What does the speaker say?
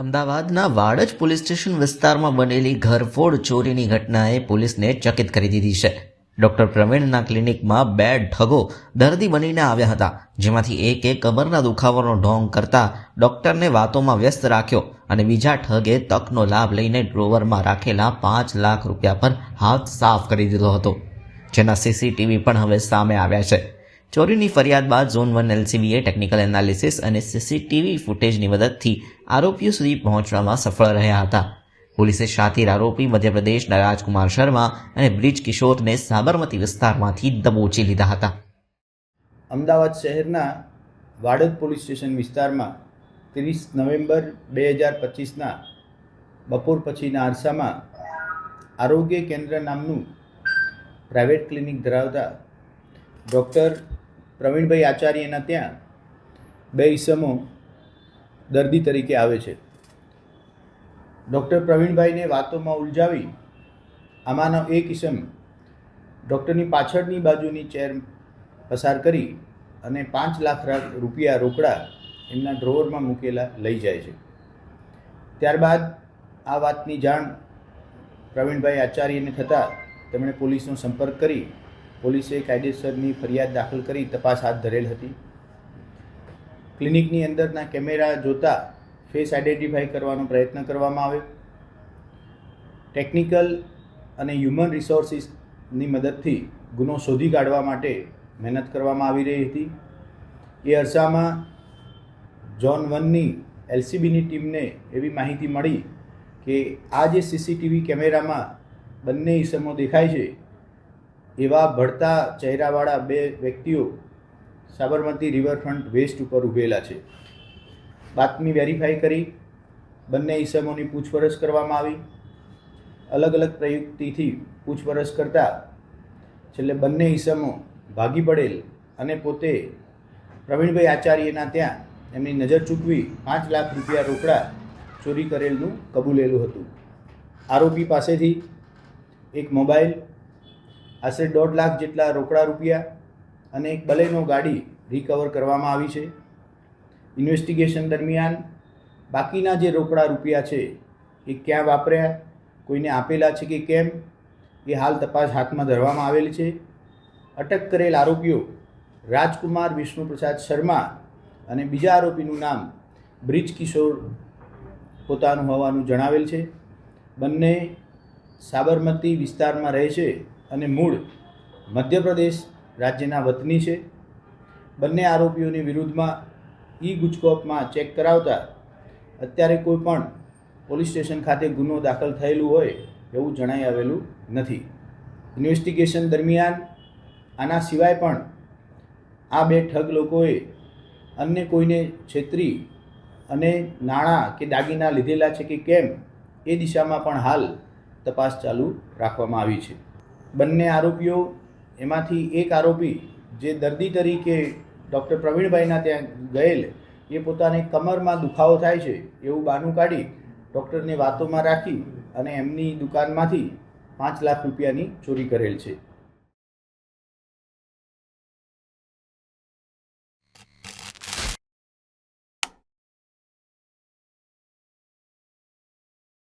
અમદાવાદના Vadaj police station વિસ્તારમાં બનેલી ઘરફોડ ચોરીની ઘટનાએ પોલીસને ચકિત કરી દીધી છે. ડોક્ટર પ્રવીણના ક્લિનિકમાં બે ઠગો દર્દી બનીને આવ્યા હતા, જેમાંથી એકે કમરના દુખાવાનો ઢોંગ કરતા ડોક્ટરને વાતોમાં વ્યસ્ત રાખ્યો અને બીજા ઠગે તકનો લાભ લઈને ડ્રોવરમાં રાખેલા 5 લાખ રૂપિયા પર હાથ સાફ કરી દીધો હતો, જેના સીસીટીવી પણ હવે સામે આવ્યા છે. ચોરીની ફરિયાદ બાદ ઝોન 1 એલસીબીએ ટેકનિકલ એનાલિસિસ અને સીસીટીવી ફૂટેજની મદદથી આરોપીઓ સુધી પહોંચવામાં સફળ રહ્યા હતા. પોલીસે શાતીર આરોપી મધ્યપ્રદેશના રાજકુમાર શર્મા અને બ્રિજ કિશોરને સાબરમતી વિસ્તારમાંથી દબોચી લીધા હતા. અમદાવાદ શહેરના વાડજ પોલીસ સ્ટેશન વિસ્તારમાં 30 નવેમ્બર 2025ના બપોર પછીના અરસામાં આરોગ્ય કેન્દ્ર નામનું પ્રાઇવેટ ક્લિનિક ધરાવતા ડૉક્ટર પ્રવીણભાઈ આચાર્યના ત્યાં બે ઈસમો દર્દી તરીકે આવે છે. ડૉક્ટર પ્રવીણભાઈને વાતોમાં ઉલઝાવી આમાંનો એક ઈસમ ડૉક્ટરની પાછળની બાજુની ચેર પસાર કરી અને 5 લાખ રૂપિયા રોકડા એમના ડ્રોવરમાં મૂકેલા લઈ જાય છે. ત્યારબાદ આ વાતની જાણ પ્રવીણભાઈ આચાર્યને થતાં તેમણે પોલીસનો સંપર્ક કરી પોલીસે કાયદેસરની ફરિયાદ દાખલ કરી તપાસ હાથ ધરેલ હતી. ક્લિનિકની અંદરના કેમેરા જોતા ફેસ આઈડેન્ટિફાઈ કરવાનો પ્રયત્ન કરવામાં આવ્યો. ટેકનિકલ અને હ્યુમન રિસોર્સિસની મદદથી ગુનો શોધી કાઢવા માટે મહેનત કરવામાં આવી રહી હતી. એ અરસામાં ઝોન 1ની એલસીબીની ટીમને એવી માહિતી મળી કે આ જે સીસીટીવી કેમેરામાં બંને ઈસમો દેખાય છે એવા ભળતા ચહેરાવાળા બે વ્યક્તિઓ સાબરમતી રિવરફ્રન્ટ વેસ્ટ ઉપર ઊભેલા છે. બાતમી વેરીફાઈ કરી બંને ઈસમોની પૂછપરછ કરવામાં આવી. અલગ અલગ પ્રયુક્તિથી પૂછપરછ કરતાં છેલ્લે બંને ઈસમો ભાગી પડેલ અને પોતે પ્રવીણભાઈ આચાર્યના ત્યાં એમની નજર ચૂકવી 5 લાખ રૂપિયા રોકડા ચોરી કરેલનું કબૂલેલું હતું. આરોપી પાસેથી એક મોબાઈલ, આશરે 1.5 લાખ જેટલા રોકડા રૂપિયા અને એક બલેનો ગાડી રિકવર કરવામાં આવી છે. ઇન્વેસ્ટિગેશન દરમિયાન બાકીના જે રોકડા રૂપિયા છે એ ક્યાં વાપર્યા, કોઈને આપેલા છે કે કેમ, એ હાલ તપાસ હાથમાં ધરવામાં આવેલી છે. અટક કરેલ આરોપીઓ રાજકુમાર વિષ્ણુપ્રસાદ શર્મા અને બીજા આરોપીનું નામ બ્રિજ કિશોર પોતાનું હોવાનું જણાવેલ છે. બંને સાબરમતી વિસ્તારમાં રહે છે અને મૂળ મધ્યપ્રદેશ રાજ્યના વતની છે. બંને આરોપીઓની વિરુદ્ધમાં ગુજકોપમાં ચેક કરાવતા અત્યારે કોઈ પણ પોલીસ સ્ટેશન ખાતે ગુનો દાખલ થયેલું હોય એવું જણાઈ આવેલું નથી. ઇન્વેસ્ટિગેશન દરમિયાન આના સિવાય પણ આ બે ઠગ લોકોએ અન્ય કોઈને છેતરી અને નાણાં કે દાગીના લીધેલા છે કે કેમ એ દિશામાં પણ હાલ તપાસ ચાલુ રાખવામાં આવી છે. બંને આરોપીઓ એમાંથી એક આરોપી જે દર્દી તરીકે ડૉક્ટર પ્રવીણભાઈના ત્યાં ગયેલ એ પોતાને કમરમાં દુખાવો થાય છે એવું બહાનું કાઢી ડૉક્ટરને વાતોમાં રાખી અને એમની દુકાનમાંથી 5 લાખ રૂપિયાની ચોરી કરેલ છે.